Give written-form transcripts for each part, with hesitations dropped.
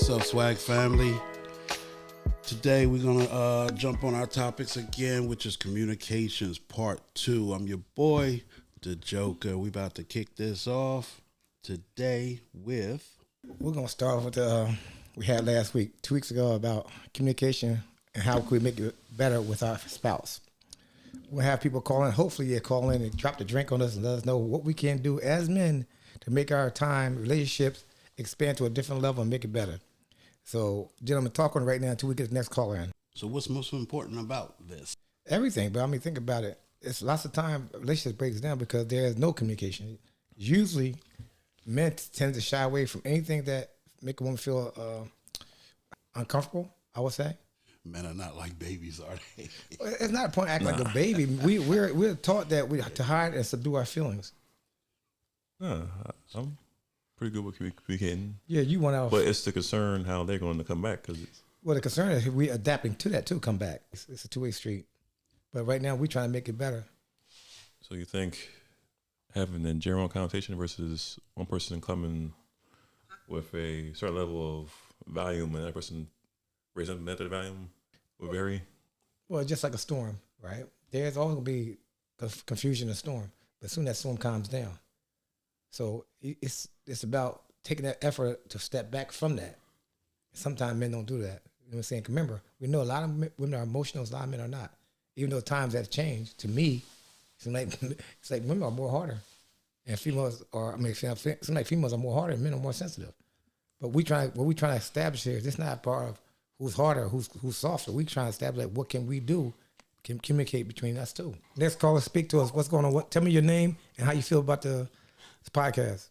What's up, Swag family? Today we're gonna jump on our topics again, which is communications part 2. I'm your boy, the Joker. We about to kick this off today with. We're gonna start off with the we had last week, 2 weeks ago, about communication and how can we make it better with our spouse. We'll have people call in. Hopefully, you call in and drop the drink on us and let us know what we can do as men to make our time relationships expand to a different level and make it better. So, gentlemen, talk on it right now until we get the next caller in. So, what's most important about this? Everything, but I mean, think about it. It's lots of time relationships breaks down because there is no communication. Usually, men tend to shy away from anything that make a woman feel uncomfortable, I would say. Men are not like babies, are they? It's not a point to act like a baby. We're taught that we to hide and subdue our feelings. I'm pretty good with communicating. Yeah, you want to. But it's the concern how they're going to come back. Well, the concern is we adapting to that too, come back. It's a two-way street. But right now, we're trying to make it better. So you think having a general connotation versus one person coming with a certain level of volume and that person raising that volume will vary? Well, just like a storm, right? There's always going to be confusion and storm. But soon that storm calms down. So it's about taking that effort to step back from that. Sometimes men don't do that. You know what I'm saying? Remember, we know a lot of women are emotional, a lot of men are not. Even though times have changed, to me, it's like women are more harder. And females are, it's like females are more harder and men are more sensitive. But what we trying to establish here is this not part of who's harder, who's softer. We trying to establish what can we do, can communicate between us two. Next caller, speak to us. What's going on? Tell me your name and how you feel about this podcast.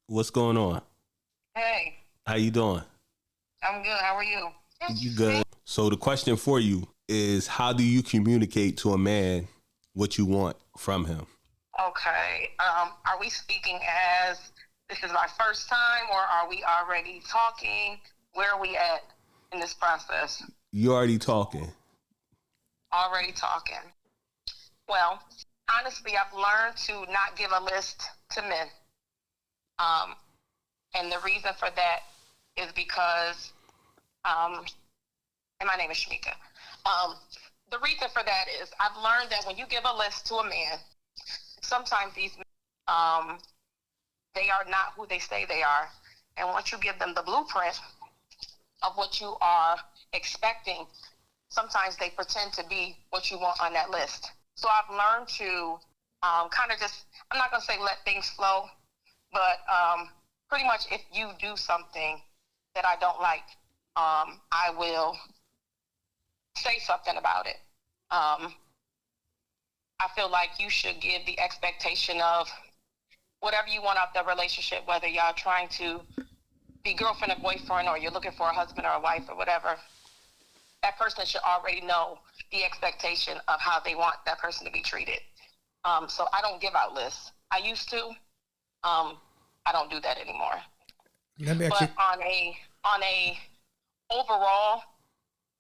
What's going on? Hey. How you doing? I'm good. How are you? You good? So the question for you is, how do you communicate to a man what you want from him? Okay. Are we speaking as this is my first time, or are we already talking? Where are we at in this process? You already talking. Already talking. Well, honestly, I've learned to not give a list to men. And the reason for that is because, and my name is Shamika. The reason for that is I've learned that when you give a list to a man, sometimes these men, they are not who they say they are. And once you give them the blueprint of what you are expecting, sometimes they pretend to be what you want on that list. So I've learned to kind of just, I'm not going to say let things flow, but pretty much if you do something that I don't like, I will say something about it. I feel like you should give the expectation of whatever you want out of the relationship, whether y'all trying to be girlfriend or boyfriend, or you're looking for a husband or a wife or whatever. That person should already know the expectation of how they want that person to be treated. So I don't give out lists. I used to. I don't do that anymore. But on a overall,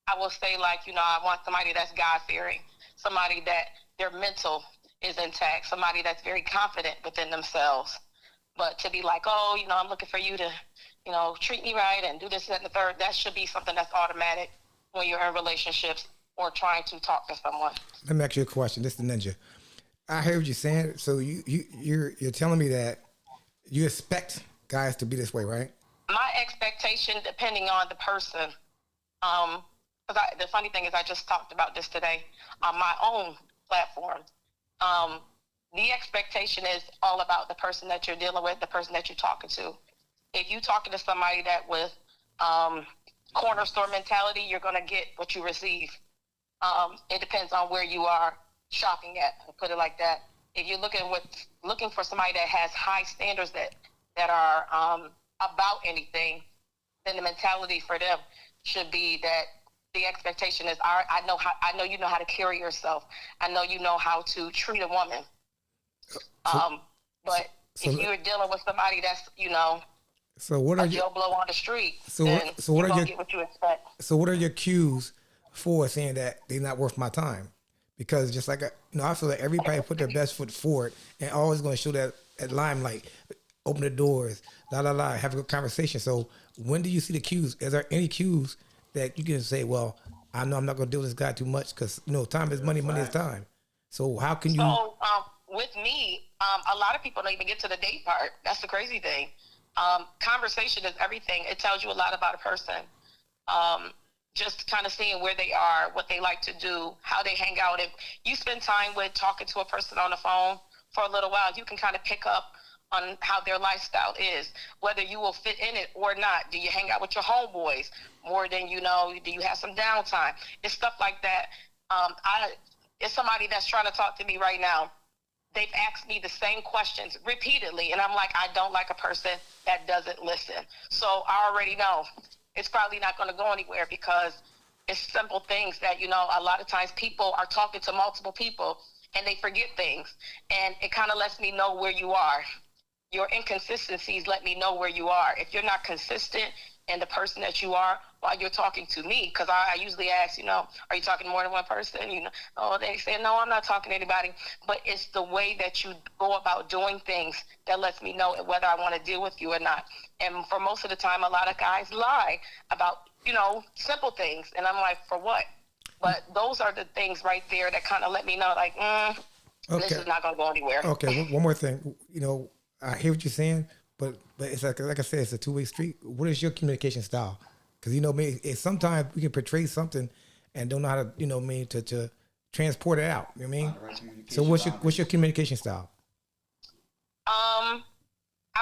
I will say, like, I want somebody that's God-fearing, somebody that their mental is intact, somebody that's very confident within themselves. But to be like, oh, I'm looking for you to, treat me right and do this, that, and the third, that should be something that's automatic when you're in relationships or trying to talk to someone. Let me ask you a question. This is the ninja. I heard you saying, so you're telling me that you expect guys to be this way, right? My expectation, depending on the person, the funny thing is I just talked about this today on my own platform. The expectation is all about the person that you're dealing with, the person that you're talking to. If you're talking to somebody that with corner store mentality, you're going to get what you receive. It depends on where you are shopping at, I'll put it like that. If you're looking for somebody that has high standards that are about anything, then the mentality for them should be that the expectation is, I know you know how to carry yourself. I know you know how to treat a woman. But if you're dealing with somebody that's, so what are Joe Blow on the street, so then what you're are gonna your get what you expect. So what are your cues for saying that they're not worth my time? Because just like I feel like everybody put their best foot forward and always going to show that limelight. open the doors, have a good conversation. So when do you see the cues? Is there any cues that you can say, well, I know I'm not going to deal with this guy too much because, time is money, money is time. So how can you? So with me, a lot of people don't even get to the date part. That's the crazy thing. Conversation is everything. It tells you a lot about a person. Just kind of seeing where they are, what they like to do, how they hang out. If you spend time with talking to a person on the phone for a little while, you can kind of pick up on how their lifestyle is, whether you will fit in it or not. Do you hang out with your homeboys more than you know? Do you have some downtime? It's stuff like that. It's somebody that's trying to talk to me right now. They've asked me the same questions repeatedly, and I'm like, I don't like a person that doesn't listen. So I already know it's probably not going to go anywhere because it's simple things that, a lot of times people are talking to multiple people and they forget things. And it kind of lets me know where you are. Your inconsistencies let me know where you are. If you're not consistent in the person that you are while you're talking to me, because I usually ask, are you talking to more than one person? They say, no, I'm not talking to anybody. But it's the way that you go about doing things that lets me know whether I want to deal with you or not. And for most of the time, a lot of guys lie about, simple things. And I'm like, for what? But those are the things right there that kind of let me know, like, this is not going to go anywhere. Okay, one more thing. I hear what you're saying, but it's like I said, it's a two-way street. What is your communication style? Because sometimes we can portray something and don't know how to to transport it out. You know what I mean? So what's your communication style? I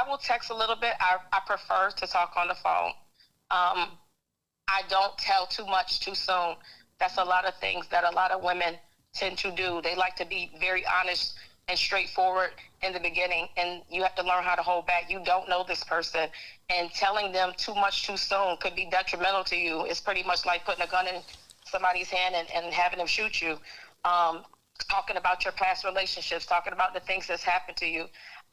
will text a little bit. I prefer to talk on the phone. I don't tell too much too soon. That's a lot of things that a lot of women tend to do. They like to be very honest and straightforward in the beginning, and you have to learn how to hold back. You don't know this person, and telling them too much too soon could be detrimental to you. It's pretty much like putting a gun in somebody's hand and having them shoot you. Talking about your past relationships, talking about the things that's happened to you.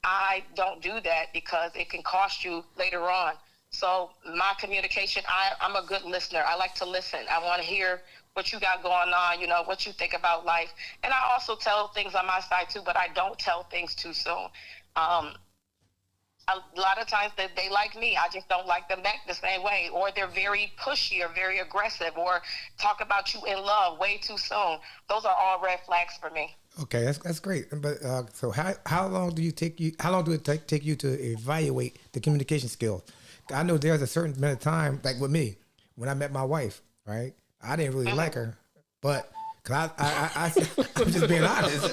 I don't do that because it can cost you later on. So my communication, I'm a good listener. I like to listen. I want to hear what you got going on, what you think about life. And I also tell things on my side too, but I don't tell things too soon. A lot of times they like me. I just don't like them back the same way. Or they're very pushy or very aggressive or talk about you in love way too soon. Those are all red flags for me. Okay, that's great. But so how long do it take you to evaluate the communication skills? I know there's a certain amount of time, like with me, when I met my wife, right? I didn't really like her, but cause I'm just being honest.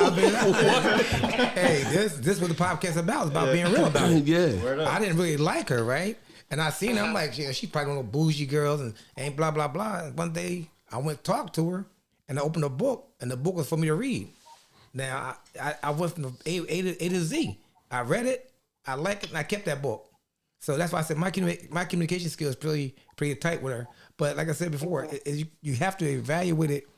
I'm being honest. Hey, this is what the podcast is about. It's about being real about it. Yeah. I didn't really like her, right? And I seen her. I'm like, yeah, she probably one of those bougie girls and ain't blah blah blah. And one day I went to talk to her, and I opened a book, and the book was for me to read. Now I went from A to Z. I read it, I liked it, and I kept that book. So that's why I said my communication skills pretty tight with her. But like I said before, you have to evaluate it.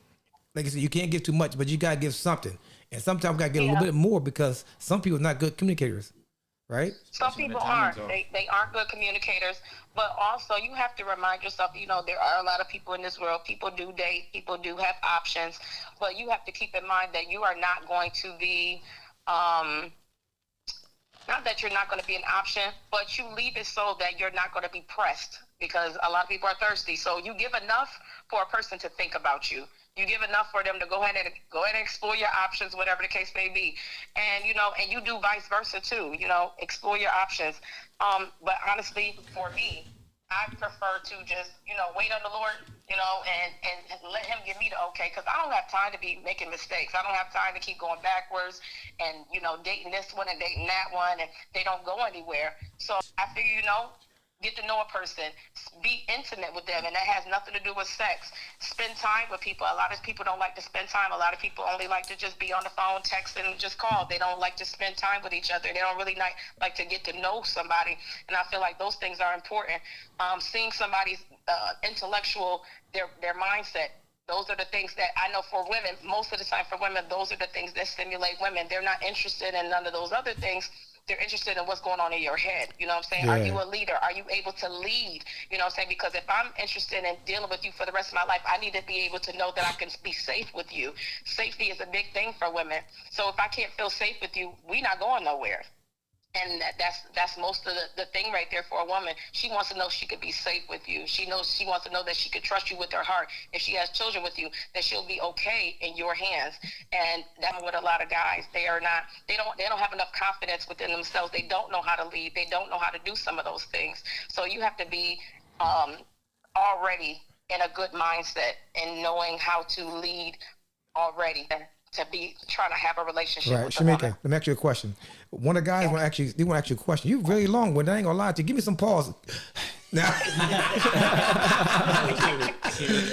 Like I said, you can't give too much, but you gotta give something. And sometimes you gotta get a little bit more because some people are not good communicators, right? Some people aren't. They aren't good communicators. But also you have to remind yourself, there are a lot of people in this world. People do date. People do have options. But you have to keep in mind that you are not going to be not that you're not going to be an option, but you leave it so that you're not going to be pressed because a lot of people are thirsty. So you give enough for a person to think about you. You give enough for them to go ahead and explore your options, whatever the case may be. And, and you do vice versa too, explore your options. But honestly, for me, I prefer to just, wait on the Lord, and let him give me the okay, because I don't have time to be making mistakes. I don't have time to keep going backwards and, dating this one and dating that one, and they don't go anywhere. So I figure, get to know a person, be intimate with them, and that has nothing to do with sex. Spend time with people. A lot of people don't like to spend time. A lot of people only like to just be on the phone, text, and just call. They don't like to spend time with each other. They don't really like to get to know somebody, and I feel like those things are important. Seeing somebody's intellectual, their mindset, those are the things that I know for women, most of the time for women, those are the things that stimulate women. They're not interested in none of those other things. They're interested in what's going on in your head. You know what I'm saying? Yeah. Are you a leader? Are you able to lead? You know what I'm saying? Because if I'm interested in dealing with you for the rest of my life, I need to be able to know that I can be safe with you. Safety is a big thing for women. So if I can't feel safe with you, we're not going nowhere. And that's most of the thing right there for a woman. She wants to know she could be safe with you. She wants to know that she could trust you with her heart. If she has children with you, that she'll be okay in your hands. And that's what a lot of guys, they don't have enough confidence within themselves. They don't know how to lead. They don't know how to do some of those things. So you have to be already in a good mindset and knowing how to lead already to be trying to have a relationship Right, with Shamika, a woman. let me ask you a question. One of the guys want to ask you a question. You really long, but I ain't gonna lie to you. Give me some pause. Now,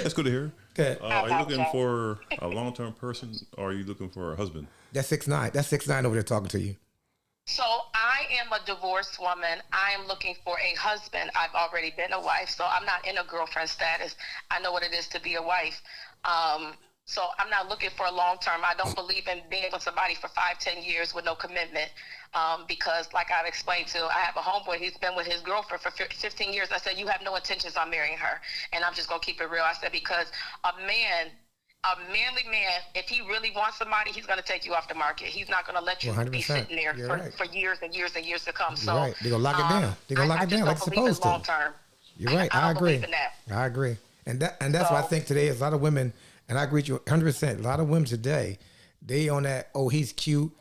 That's good to hear. okay. Are you looking for a long-term person, or are you looking for a husband? That's 6'9". That's 6'9" over there talking to you. So I am a divorced woman. I am looking for a husband. I've already been a wife, so I'm not in a girlfriend status. I know what it is to be a wife. So I'm not looking for a long term. I don't believe in being with somebody for 5-10 years with no commitment. Because like I've explained to, I have a homeboy, he's been with his girlfriend for 15 years. I said, you have no intentions on marrying her. And I'm just going to keep it real. I said, because a manly man, if he really wants somebody, he's going to take you off the market. He's not going to let you 100%. be sitting there for years and years and years to come. So You're right. They're going to lock it down. They're going to lock it down like it's supposed to. Long term. You're right. I don't agree. believe in that. I agree. And that's why I think today is a lot of women, and I agree with you 100%. A lot of women today, they on that, oh, he's cute,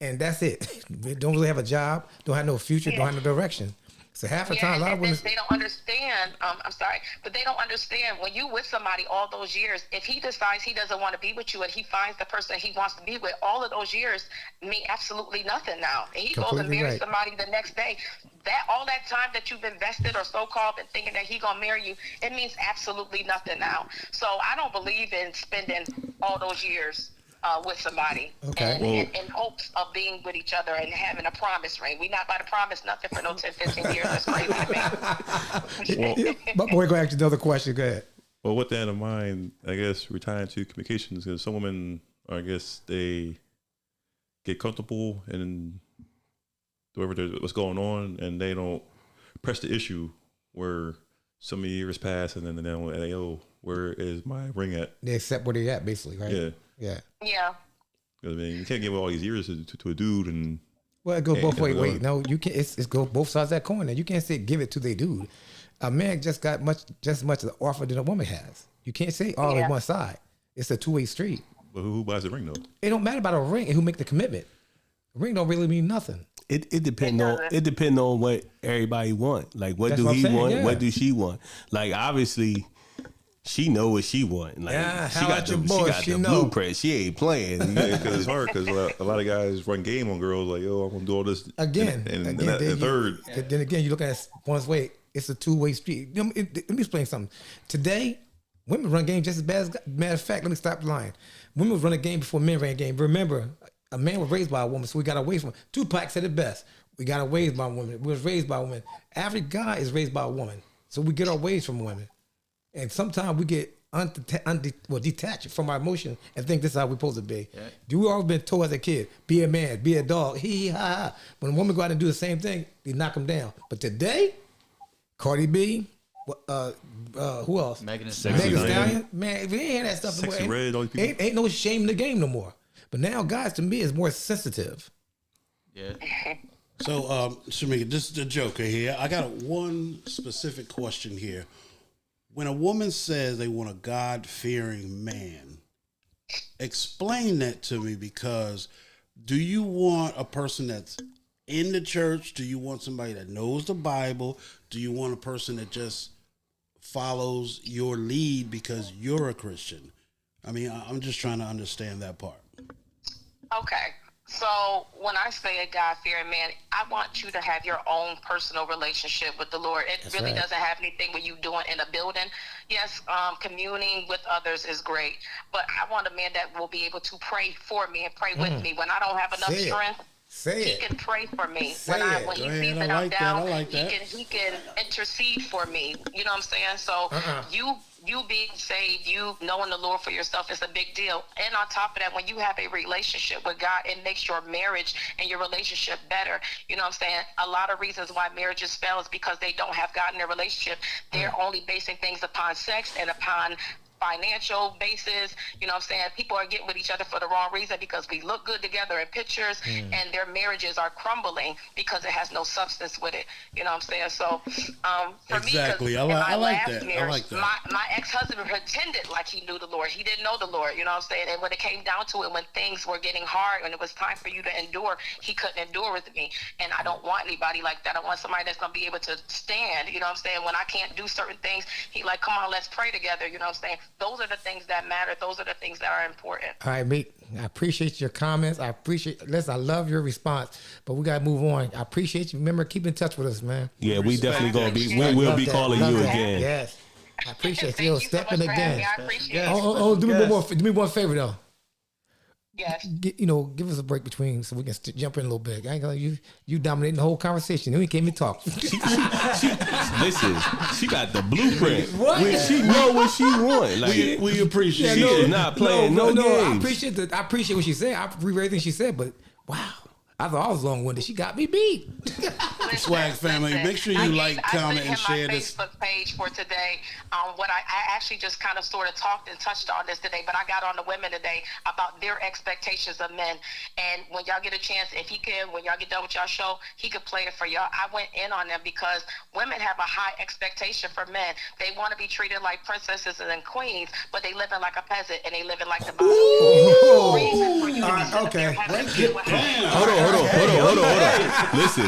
and that's it. They don't really have a job, don't have no future, don't have no direction. So half the time, a lot of women, they don't understand. I'm sorry, but they don't understand when you with somebody all those years. If he decides he doesn't want to be with you, and he finds the person he wants to be with, all of those years mean absolutely nothing now. And he goes and marries somebody the next day. That all that time that you've invested or so-called and thinking that he gonna marry you, it means absolutely nothing now. So I don't believe in spending all those years with somebody in hopes of being with each other and having a promise ring. We not about to promise nothing for no 10, 15 years. That's crazy to me. my boy gonna ask you another question. Go ahead. Well, with that in mind, I guess retiring to communications, because some women, I guess they get comfortable in what's going on, and they don't press the issue where so many years pass, and then they don't, oh, where is my ring at? They accept where they're at, basically, right? Yeah. I mean, you can't give all these years to a dude, and well, it goes both ways. Wait, no, you can't. It's go both sides of that coin. And you can't say give it to the dude. A man just got just much of the offer than a woman has. You can't say all on one side. It's a two-way street. But who buys the ring though? It don't matter about a ring and who make the commitment. A ring don't really mean nothing. It depends on what everybody want. Like what That's do what I'm he saying, want? yeah. What do she want? Like obviously she know what she want. Like she got the blueprint. She ain't playing. Because it's hard. Because a lot of guys run game on girls. Like, yo, I'm gonna do all this again. And third. Then again, you look at it one's way. It's a two-way street. Let me explain something. Today, women run game just as bad. Matter of fact, let me stop lying. Women run a game before men ran a game. Remember, a man was raised by a woman, so we got away from it. Tupac said it best. We got away by women. We was raised by women. Every guy is raised by a woman, so we get our ways from women. And sometimes we get detached from our emotion and think this is how we're supposed to be. Yeah. We all been told as a kid, be a man, be a dog, hee ha ha. When a woman go out and do the same thing, they knock them down. But today, Cardi B, who else? Megan Thee Stallion. Man, we ain't hear that stuff Sexy anymore. Red, all these people. Ain't no shame in the game no more. But now, guys, to me, is more sensitive. Yeah. So, Shamika, this is the Joker here. I got one specific question here. When a woman says they want a God-fearing man, explain that to me, because do you want a person that's in the church? Do you want somebody that knows the Bible? Do you want a person that just follows your lead because you're a Christian? I mean, I'm just trying to understand that part. Okay. So when I say a God-fearing man, I want you to have your own personal relationship with the Lord. It really doesn't have anything with you doing in a building. Yes, communing with others is great, but I want a man that will be able to pray for me and pray with me when I don't have enough strength. He can pray for me. When he sees that I'm down, he can intercede for me. You know what I'm saying? So you being saved, you knowing the Lord for yourself is a big deal. And on top of that, when you have a relationship with God, it makes your marriage and your relationship better. You know what I'm saying? A lot of reasons why marriages fail is because they don't have God in their relationship. They're only basing things upon sex and upon financial basis. You know what I'm saying? People are getting with each other for the wrong reason because we look good together in pictures, and their marriages are crumbling because it has no substance with it. You know what I'm saying? So for exactly. me, I like that. Marriage, I like that. My ex-husband pretended like he knew the Lord. He didn't know the Lord. You know what I'm saying? And when it came down to it, when things were getting hard, when it was time for you to endure, he couldn't endure with me. And I don't want anybody like that. I want somebody that's going to be able to stand. You know what I'm saying? When I can't do certain things, he like, come on, let's pray together. You know what I'm saying? Those are the things that matter. Those are the things that are important. All right, Meek, I appreciate your comments. Listen, I love your response, but we got to move on. I appreciate you. Remember, keep in touch with us, man. Yeah, we definitely going to be, we'll be calling you again. Yes. I appreciate you. Stepping so again. I appreciate do me one favor, though. Yes. Give us a break between so we can jump in a little bit. I ain't gonna you dominating the whole conversation. Then we can't even talk. Listen, she got the blueprint. What? She know what she want. Like We appreciate she it. is not playing no games. I appreciate what she said. I agree with everything she said, but wow. I thought I was long-winded. She got me beat. Swag family, make sure you like, comment, and share this. I put him my Facebook page for today. What I actually just kind of sort of talked and touched on this today, but I got on the women today about their expectations of men. And when y'all get a chance, if he can, when y'all get done with y'all show, he could play it for y'all. I went in on them because women have a high expectation for men. They want to be treated like princesses and queens, but they living like a peasant and they living like the bottom. Okay. Hold on. Listen.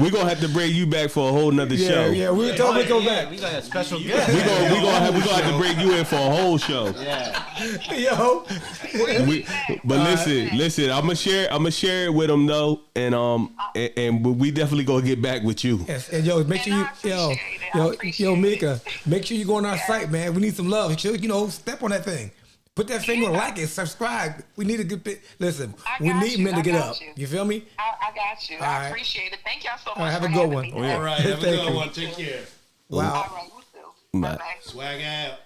We're gonna have to bring you back for a whole nother show. Yeah, we'll go back. We got a special guest. We're gonna have to bring you in for a whole show. Yeah. Yo. Listen. I'm gonna share it with them though, and we definitely gonna get back with you. Yes, and make sure you, Mika, make sure you go on our site, man. We need some love. Step on that thing. Put that finger, like it, subscribe. We need a good bit. Listen, we need men to get up. You feel me? I got you. I appreciate it. Thank y'all so much. All right, have a good one. All right, have a good one. Take care. Wow. All right, you too. Bye-bye. Swag out.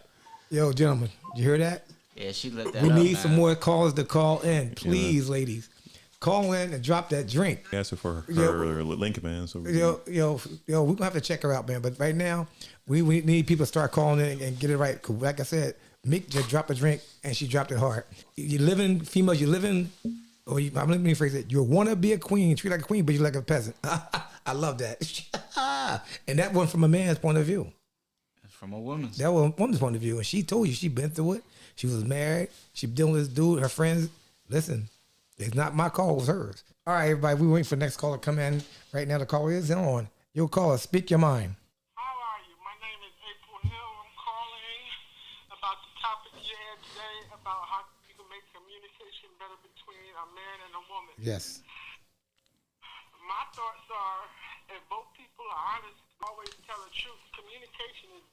Yo, gentlemen, you hear that? Yeah, she lit that We up, need man. some more callers to call in. Please, ladies. Call in and drop that drink. Ask her for her link, man. So Yo, we're going to have to check her out, man. But right now, we need people to start calling in and get it right. 'Cause like I said, Mick just dropped a drink and she dropped it hard. Females, let me rephrase it. You want to be a queen, treat like a queen, but you're like a peasant. I love that. And that one from a man's point of view. That's from a woman's. That was a woman's point of view. And she told you she been through it. She was married. She dealing with this dude, her friends. Listen, it's not my call, it was hers. All right, everybody, we waiting for the next caller to come in. Right now, the caller is on. Your caller, speak your mind. How are you? My name is April Hill. I'm calling about the topic you had today about how you can make communication better between a man and a woman. Yes. My thoughts are, if both people are honest, always tell the truth. Communication is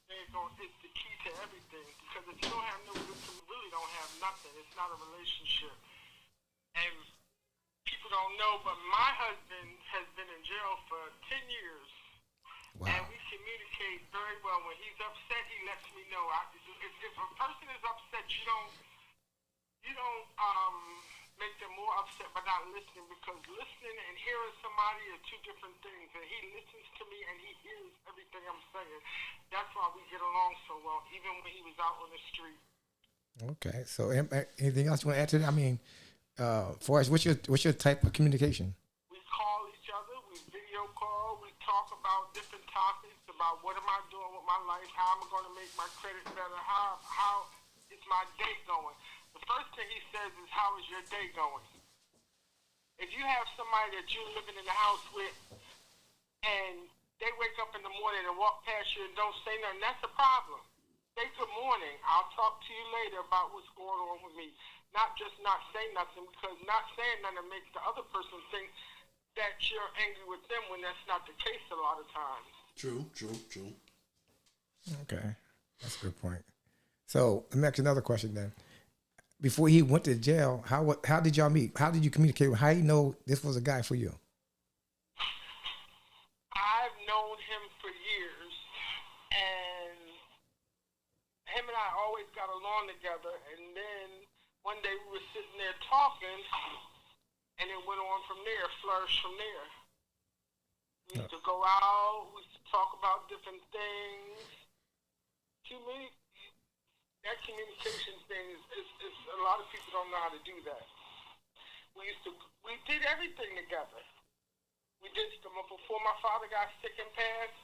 the key to everything. Because if you don't have no good, you really don't have nothing. It's not a relationship. And people don't know, but my husband has been in jail for 10 years. Wow. And we communicate very well. When he's upset, he lets me know. If a person is upset, you don't make them more upset by not listening, because listening and hearing somebody are two different things. And he listens to me and he hears everything I'm saying. That's why we get along so well, even when he was out on the street. Okay. So anything else you want to add to that? I mean, for us, what's your type of communication? We call each other, we video call, we talk about different topics, about what am I doing with my life, how am I going to make my credit better, how is my day going. The first thing he says is, how is your day going? If you have somebody that you're living in the house with and they wake up in the morning and walk past you and don't say nothing, that's a problem. Say good morning. I'll talk to you later about what's going on with me. Not just not say nothing, because not saying nothing makes the other person think that you're angry with them when that's not the case a lot of times. True. Okay. That's a good point. So let me ask you another question then. Before he went to jail, how did y'all meet? How did you communicate? How do you know this was a guy for you? I've known him for years, and him and I always got along together, and then one day we were sitting there talking, and it went on from there, flourished from there. We used to go out, we used to talk about different things. That communication thing is a lot of people don't know how to do that. We did everything together. We did before my father got sick and passed.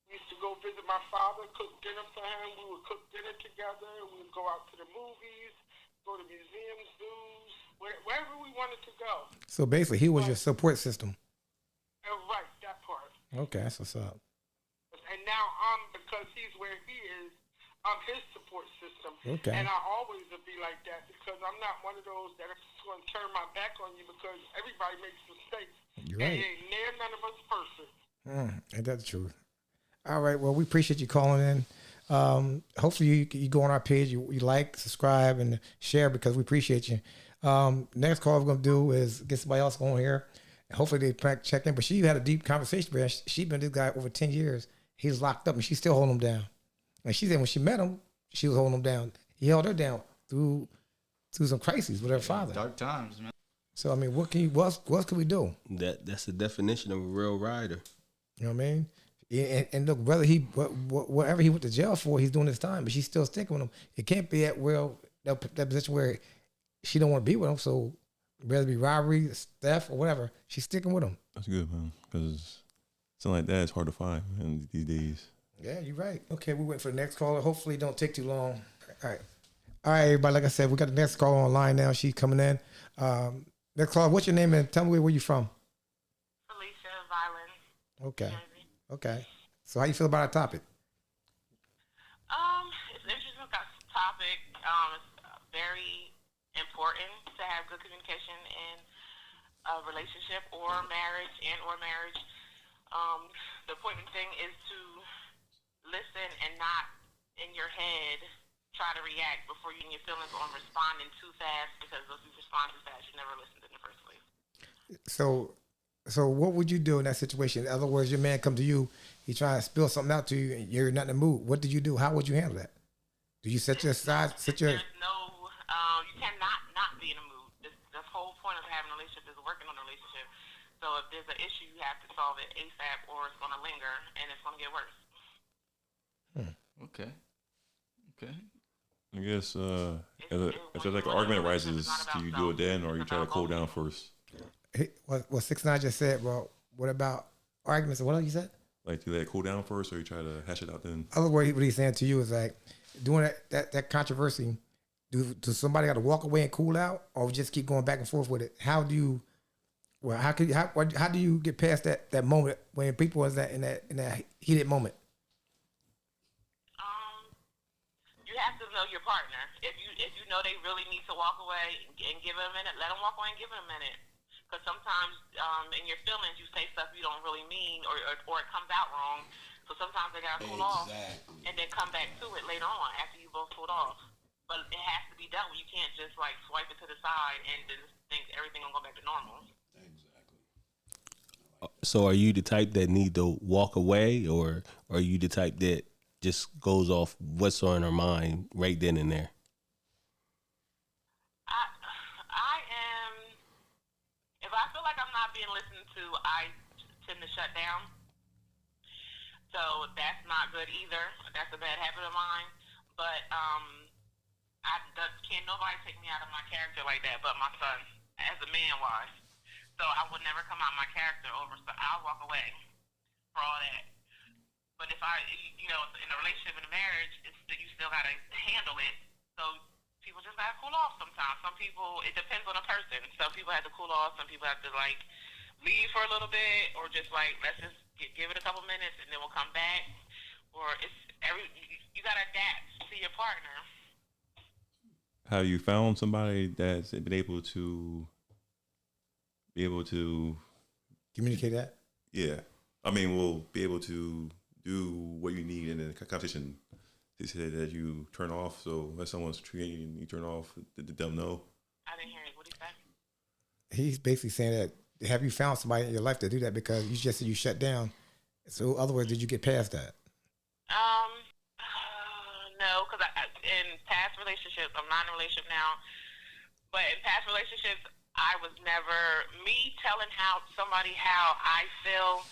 We used to go visit my father, cook dinner for him. We would cook dinner together. We would go out to the movies, go to museums, zoos, wherever we wanted to go. So basically, he was your support system. Right, that part. Okay, that's what's up. And now because he's where he is, I'm his support system. Okay. And I always will be like that because I'm not one of those that are just going to turn my back on you because everybody makes mistakes. You're right. And none of us perfect. Ain't that the truth? All right. Well, we appreciate you calling in. Hopefully you go on our page, you like, subscribe, and share because we appreciate you. Next call we're going to do is get somebody else on here. Hopefully they check in. But she had a deep conversation with him. She's been this guy over 10 years. He's locked up and she's still holding him down. And she said when she met him, she was holding him down. He held her down through some crises with her father. Dark times, man. So I mean, what can we do? That's the definition of a real rider. You know what I mean? And look, whether whatever he went to jail for, he's doing his time, but she's still sticking with him. It can't be at that position where she don't want to be with him. So whether it be robbery, theft, or whatever, she's sticking with him. That's good, man. Because something like that is hard to find these days. Yeah, you're right. Okay, we wait for the next caller. Hopefully it don't take too long. All right, everybody. Like I said, we got the next caller online now. She's coming in. Next caller, what's your name and tell me where you from? Felicia Violin. Okay. Okay. So how you feel about our topic? It's an interesting topic. It's very important to have good communication in a relationship or marriage. The important thing is to listen and not in your head try to react before you get your feelings on responding too fast, because if you respond too fast, you never listened in the first place. So what would you do in that situation? In other words, your man come to you, he trying to spill something out to you, and you're not in the mood. What did you do? How would you handle that? Do you set your side? There's no, you cannot not be in a mood. The whole point of having a relationship is working on a relationship. So if there's an issue, you have to solve it ASAP, or it's going to linger and it's going to get worse. Okay. I guess if there's like an argument arises, do you do it then, or you try to cool down first? What 6ix9ine just said, bro. What about arguments? What else you said? Like, do you let it cool down first, or you try to hash it out then? Other word, what he's saying to you is like doing that controversy. Does somebody got to walk away and cool out, or just keep going back and forth with it? How do you get past that moment when people is in that heated moment? You have to know your partner. If you know they really need to walk away and give it a minute, let them walk away and give it a minute. Because sometimes in your feelings you say stuff you don't really mean, or it comes out wrong. So sometimes they gotta cool off and then come back to it later on after you both cooled off. But it has to be done. You can't just like swipe it to the side and then think everything gonna go back to normal. Exactly. So are you the type that need to walk away, or are you the type that just goes off what's on her mind right then and there? I am. If I feel like I'm not being listened to, I tend to shut down. So that's not good either. That's a bad habit of mine. But can't nobody take me out of my character like that, but my son, as a man wise. So I would never come out of my character over. So I'll walk away for all that. But if in a relationship, in a marriage, you still got to handle it. So people just got to cool off sometimes. Some people, it depends on the person. Some people have to cool off. Some people have to, like, leave for a little bit, or just, like, let's just give it a couple minutes and then we'll come back. Or you got to adapt to your partner. Have you found somebody that's been able to Communicate that? Yeah. I mean, will be able to do what you need in a competition. They say that you turn off, so unless someone's treating you turn off, did them know? I didn't hear it. What did he say? He's basically saying that, have you found somebody in your life to do that? Because you just said you shut down. So in other words, did you get past that? No, because in past relationships, I'm not in a relationship now, but in past relationships, I was never, me telling somebody how I feel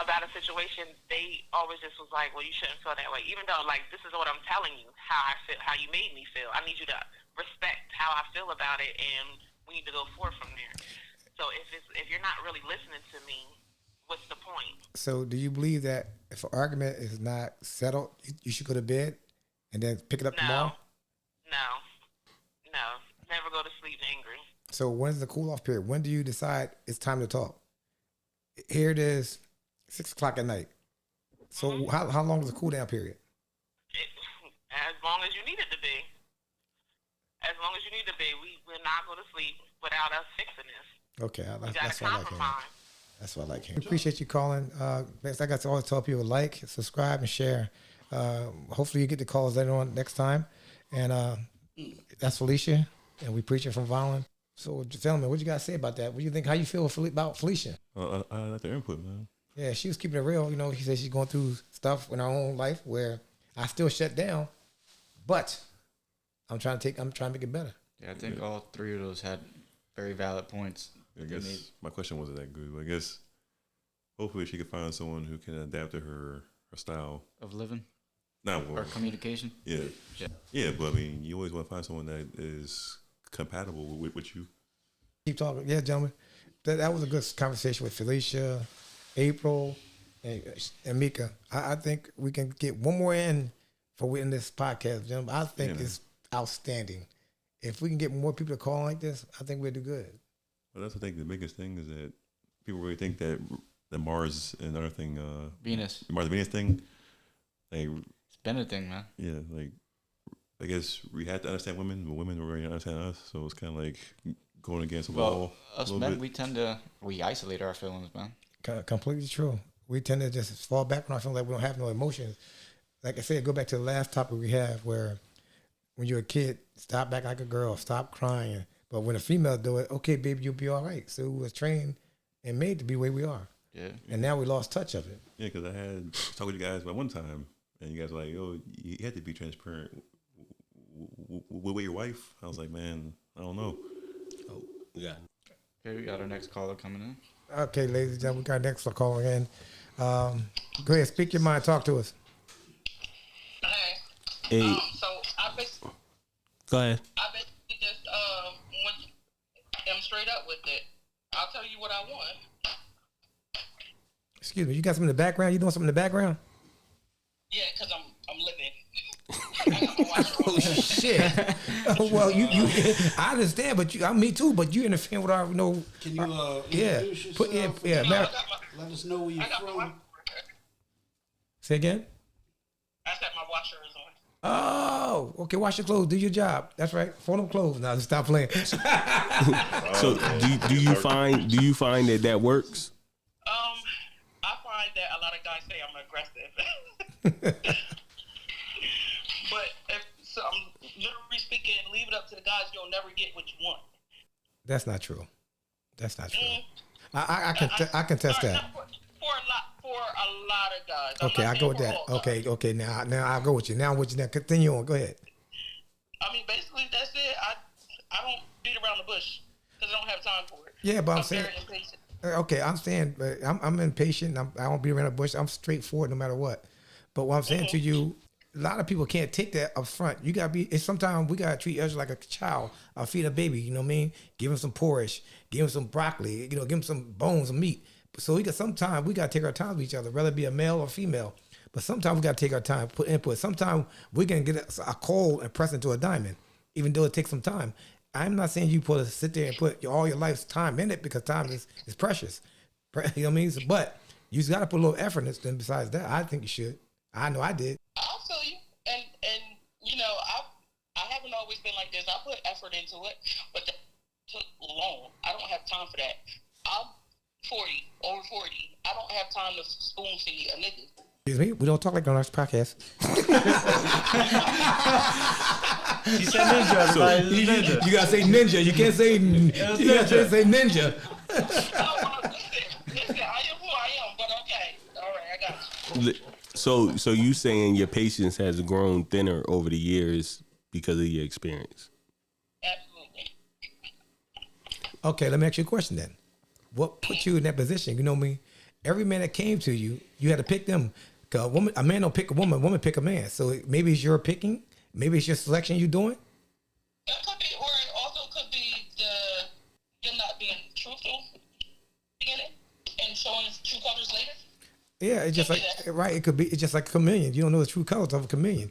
about a situation, they always just was like, well, you shouldn't feel that way. Even though, like, this is what I'm telling you, how I feel, how you made me feel. I need you to respect how I feel about it, and we need to go forth from there. So if you're not really listening to me, what's the point? So do you believe that if an argument is not settled, you should go to bed and then pick it up tomorrow? No. Never go to sleep angry. So when's the cool off period? When do you decide it's time to talk? Here it is, 6 o'clock at night. So how long is the cool down period? As long as you need it to be. As long as you need to be. We will not go to sleep without us fixing this. Okay, We that's gotta what I like hearing. compromise. That's what I like hearing. Appreciate you calling. Like I got to always tell people, like, subscribe, and share. Hopefully you get the calls later on next time. And that's Felicia, and we preaching from violence. So, gentlemen, what you got to say about that? What do you think? How you feel about Felicia? I like their input, man. Yeah, she was keeping it real. You know, she said she's going through stuff in her own life where I still shut down, but I'm trying to make it better. Yeah, I think all three of those had very valid points. I guess my question wasn't that good. But I guess hopefully she could find someone who can adapt to her style Of living Not or well, communication. yeah, Yeah. yeah. But I mean, you always want to find someone that is compatible with you. Keep talking. Yeah, gentlemen. That was a good conversation with Felicia, April, and Mika. I think we can get one more in in this podcast, gentlemen. I think it's outstanding. If we can get more people to call like this, I think we'll do good. Well, that's I think the biggest thing is that people really think that the Mars and other thing, Venus. Mars and Venus thing, like It's been a thing, man. yeah, like I guess we had to understand women, but women already understand us, so it's kind of like going against the wall. Us men, we isolate our feelings, man. Completely true. We tend to just fall back when I feel like we don't have no emotions. Like I said, go back to the last topic we have where when you're a kid, stop back like a girl, stop crying. But when a female do it, okay, baby, you'll be all right. So we was trained and made to be where we are. Yeah. And now we lost touch of it. Yeah, because I had talked with you guys about one time, and you guys were like, "Yo, you had to be transparent with your wife." I was like, "Man, I don't know." Oh, yeah. Okay, we got our next caller coming in. Okay, ladies and gentlemen, we got next call in. Go ahead, speak your mind, talk to us. Hey. Hey, So I go ahead. basically just am straight up with it. I'll tell you what I want. Excuse me, you got something in the background? You doing something in the background? Yeah, because I'm living. I got my watch on. Oh shit! Well, you, I understand, but me too. But you interfering with our, Can you yeah, introduce yourself? put yeah. Let us know where you're I got my from. watch. Say again. I said my washer is on. Oh, okay. Wash your clothes. Do your job. That's right. Fold them clothes. Now, just stop playing. So do you find that works? I find that a lot of guys say I'm aggressive. But I'm literally speaking, leave it up to the guys. You'll never get what you want. That's not true. That's not true. I can test that. For a lot of guys. Okay, I go with that. Okay. Now I'll go with you. Now I'm with you. Now continue on. Go ahead. I mean, basically that's it. I don't beat around the bush because I don't have time for it. Yeah, but I'm saying. very impatient. Okay, I'm saying, but I'm impatient. I don't be around the bush. I'm straightforward no matter what. But what I'm saying to you, a lot of people can't take that up front. You gotta be. Sometimes we gotta treat others like a child. Or feed a baby. You know what I mean? Give him some porridge. Give him some broccoli. Give him some bones and meat. So sometimes we gotta take our time with each other, whether it be a male or female. But sometimes we gotta take our time, put input. Sometimes we can get a coal and press into a diamond, even though it takes some time. I'm not saying you put to sit there and put all your life's time in it because time is precious. You know what I mean? But you just gotta put a little effort in it. Then besides that, I think you should. I know I did. I'll tell you, and I haven't always been like this. I put effort into it, but that took long. I don't have time for that. I'm 40, over 40. I don't have time to spoon feed a nigga. Excuse me, we don't talk like on our podcast. He said ninja, everybody. You gotta say ninja. You can't say say ninja. Oh, listen, I am who I am, but okay. All right, I got you. So you saying your patience has grown thinner over the years because of your experience? Absolutely. Okay, let me ask you a question then. What put you in that position? You know me. every man that came to you, you had to pick them. Cause a man don't pick a woman pick a man. So maybe it's your picking, maybe it's your selection you doing. That could be, or it also could be you're not being truthful in it and showing true colors later. Yeah, it's just like right. It could be. It's just like a chameleon. You don't know the true colors of a chameleon.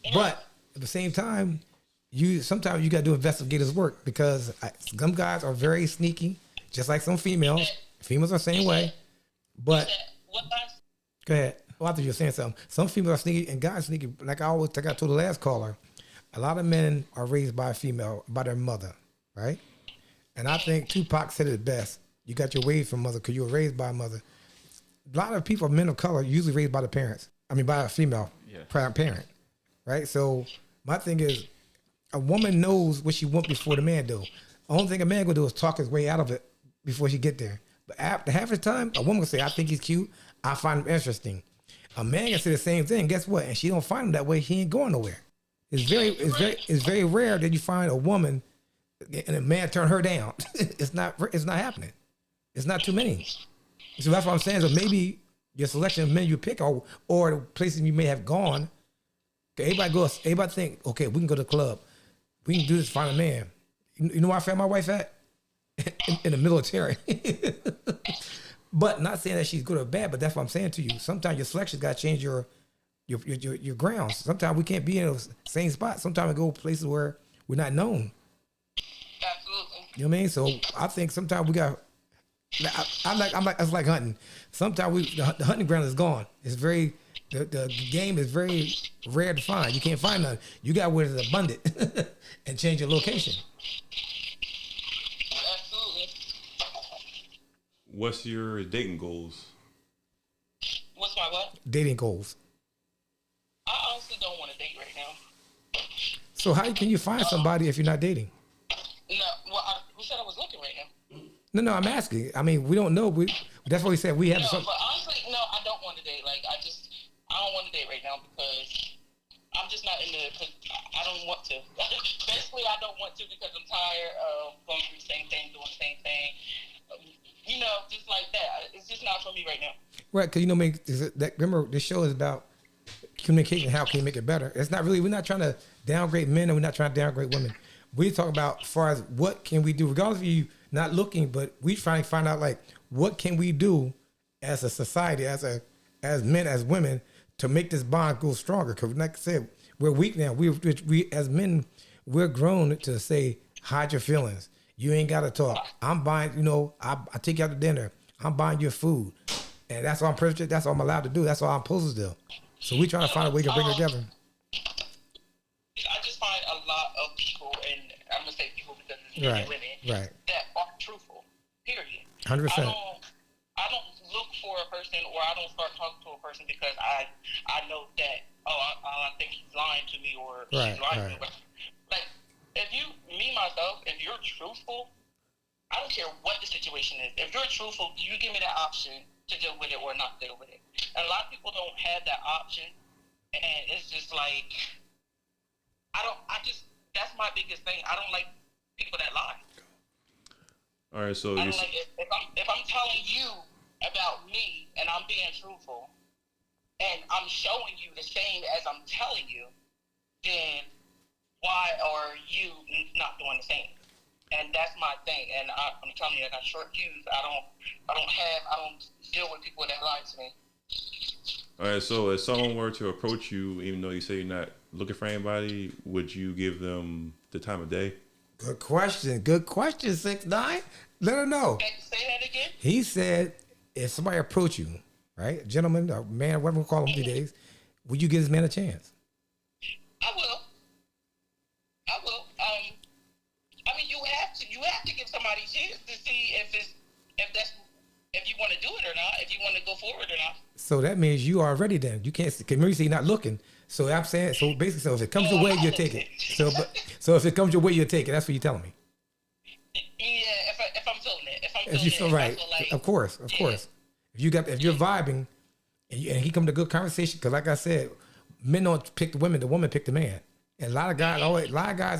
Yeah. But at the same time, sometimes you got to do investigators' work because some guys are very sneaky, just like some females. Females are the same way. But What guys? go ahead. Oh, I thought you were saying something. Some females are sneaky and guys are sneaky. Like I told the last caller, a lot of men are raised by a female, by their mother, right? And I think Tupac said it best. You got your ways from mother because you were raised by a mother. A lot of people, men of color, usually raised by the parents. I mean, by a female parent, right? So my thing is, a woman knows what she wants before the man do. The only thing a man gonna do is talk his way out of it before she get there. But after half the time, a woman will say, "I think he's cute. I find him interesting." A man can say the same thing. Guess what? And she don't find him that way. He ain't going nowhere. It's very rare that you find a woman and a man turn her down. It's not happening. It's not too many. So that's what I'm saying. So maybe your selection of men you pick or the places you may have gone. Everybody think, okay, we can go to the club. We can do this, find a man. You know where I found my wife at? in the military. But not saying that she's good or bad, but that's what I'm saying to you. Sometimes your selection's got to change your grounds. Sometimes we can't be in the same spot. Sometimes we go places where we're not known. Absolutely. You know what I mean? So I think sometimes we got. It's like hunting. Sometimes the hunting ground is gone. It's the game is very rare to find. You can't find none. You got where it's abundant and change your location. Absolutely. What's your dating goals? What's my what? Dating goals. I honestly don't want to date right now. So how can you find somebody if you're not dating? No, well, who said I was looking right now? No, I'm asking. I mean, we don't know. That's what we said. We have No, some. but honestly, no, I don't want to date. Like, I don't want to date right now because I'm just not in the. I don't want to. Basically, I don't want to because I'm tired of going through the same thing, doing the same thing. You know, just like that. It's just not for me right now. Right, because remember, this show is about communication. How can you make it better? It's not really. We're not trying to downgrade men, and we're not trying to downgrade women. We're talking about as far as what can we do, regardless of you not looking, but we trying to find out like what can we do as a society, as men, as women, to make this bond go stronger. Because like I said, we're weak now. We as men, we're grown to say hide your feelings. You ain't got to talk. I'm buying. I take you out to dinner. I'm buying your food, and that's all I'm privileged. That's all I'm allowed to do. That's all I'm supposed to do. So we trying to find a way to bring it together. I just find a lot of people, and I'm gonna say people because it's men and women, that are truthful. Period. 100%. I don't look for a person, or I don't start talking to a person because I know that I think he's lying to me or she's lying to me. Like if you're truthful, I don't care what the situation is. If you're truthful, you give me that option to deal with it or not deal with it. And a lot of people don't have that option, and it's just like that's my biggest thing. I don't like people that lie. All right, so I don't like it. If I'm telling you about me and I'm being truthful and I'm showing you the same as I'm telling you, then why are you not doing the same? And that's my thing. And I'm telling you, I got short fuse. I don't deal with people that lie to me. All right, so if someone were to approach you, even though you say you're not looking for anybody, would you give them the time of day? Good question. 6ix9ine. Let her know. Say that again. He said, if somebody approach you, right, gentleman, or man, whatever we call him these days, would you give this man a chance? I will. I mean, you have to give somebody a chance to see if you want to do it or not, if you want to go forward or not. So that means you are ready then. You can't, because remember you say you're not looking. So I'm saying, so basically, if it comes your way, you'll take it. So if it comes your way, you'll take it. That's what you're telling me. Yeah, if I'm feeling it. If you feel right. Of course. If you're vibing and he come to good conversation, because like I said, men don't pick the women, the woman pick the man. And a lot of guys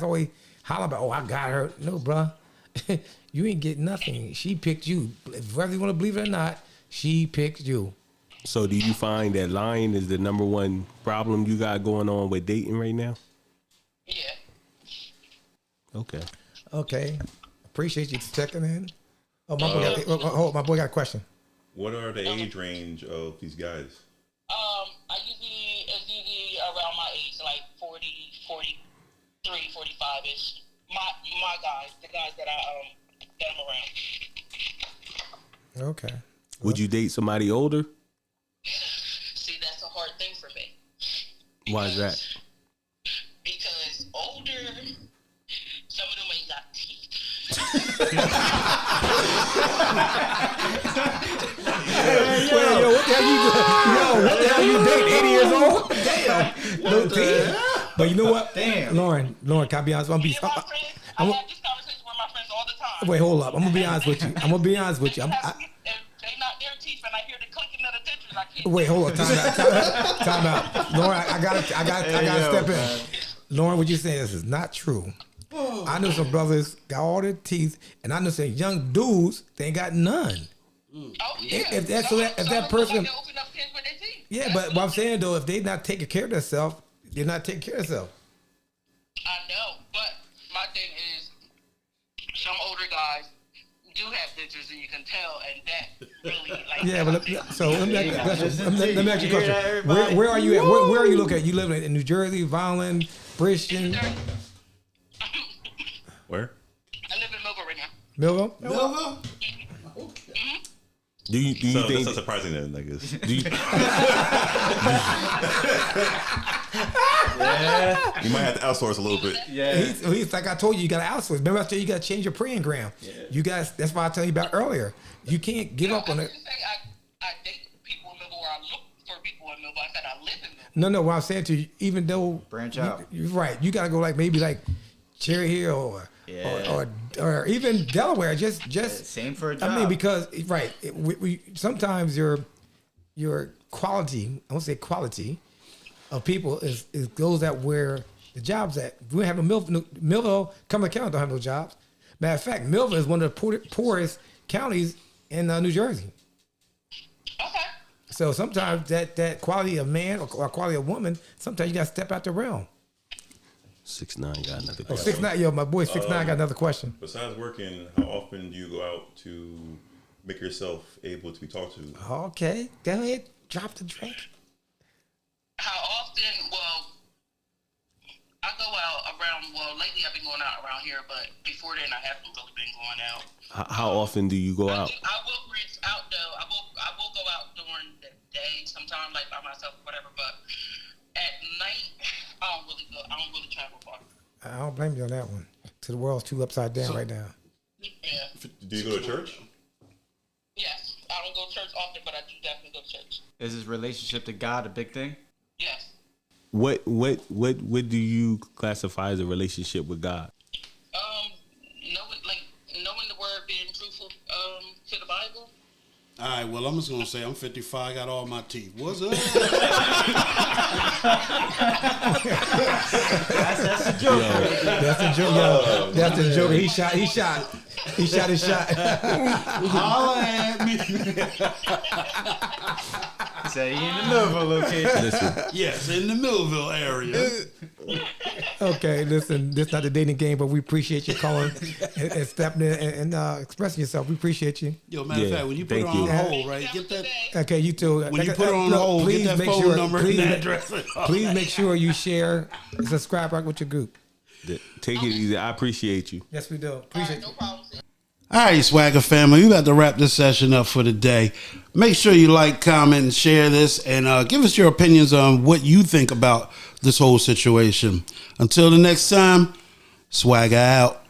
always holler about, oh, I got her. No, bruh. You ain't get nothing. She picked you. Whether you want to believe it or not, She picked you. So do you find that lying is the number one problem you got going on with dating right now? Yeah. Okay. Appreciate you checking in. Oh, my boy got a question. What are the age range of these guys? It's usually around my age, like 40, 43, 45-ish. My guys, the guys that I'm around. Okay. Would you date somebody older? See, that's a hard thing for me. Why is that? Because older, some of them ain't got teeth. Yo, what the hell you doing? Yo, what the hell you dating? 80 years old? Damn. No teeth. But you know what? Damn. Lauren, can I be honest? I have this conversation with my friends all the time. Wait, hold up. I'm gonna be honest with you. If they not their teeth and I hear the clicking of the dentures, I can't. Wait, hold on. Time out. Lauren, I gotta step in. Lauren, what you saying this is not true. I know some brothers got all their teeth, and I know some young dudes they ain't got none. Oh yeah. If that person, yeah, but what I'm saying though, if they not taking care of themselves, they're not taking care of themselves. I know, but my thing is, some older guys do have dentures, and you can tell, and that really like. Yeah, but let me ask you a question. Where are you at? Where are you located? You live in New Jersey, Violin, Bridgeton? Where? I live in Millville right now. Millville? Mm-hmm. Do you So think that's not surprising then, I guess. do you, You might have to outsource a little bit. Yeah. He's like I told you, you got to outsource. Remember I told you, you got to change your program. Yeah. You guys, that's why I tell you about earlier. You can't give up on it. I date people in Millville, or I look for people in Millville. I said I live in Millville. No, what I'm saying to you, even though Branch out. you're right. You got to go maybe Cherry Hill or even Delaware. Just Same for a job. I mean, because we sometimes your quality, I won't say quality of people is goes at where the jobs at. We have Millville, Cumberland County don't have no jobs. Matter of fact, Millville is one of the poorest counties in New Jersey. Okay. So sometimes that quality of man or quality of woman, sometimes you got to step out the realm. 6ix9ine got another Oh, question. 6ix9ine, yo, my boy 6ix9ine got another question. Besides working, how often do you go out to make yourself able to be talked to? Okay, go ahead, drop the drink. How often? Well, I go out around. Well, lately I've been going out around here, but before then I haven't really been going out. How often do you go out? I will reach out though. I will go out during the day, sometime like by myself or whatever. But at night, I don't really go. I don't really travel far. I don't blame you on that one. So the world's too upside down right now. Yeah. Do you go to church? Yes. I don't go to church often, but I do definitely go to church. Is his relationship to God a big thing? Yes. What do you classify as a relationship with God? Knowing the word, being truthful to the Bible. All right, well, I'm just going to say I'm 55, got all my teeth. What's up? That's a joke. That's the joke, yo. That's the joke. He shot his shot. Holla at me. Say he in the Millville location. Listen, Yes, in the Millville area. Okay, listen, this is not the dating game, but we appreciate you calling and stepping in and expressing yourself. We appreciate you. Yo, matter of Yeah, fact, when you put thank her on you. hold, right, get that. Okay, you too. When you put her on hold, get that phone number and address. Please make sure you share and subscribe right with your group. take it easy. I appreciate you. Yes, we do. All Appreciate right, you. no problem. All right, Swagga family, we about to wrap this session up for the day. Make sure you like, comment, and share this, and give us your opinions on what you think about this whole situation. Until the next time, Swagga out.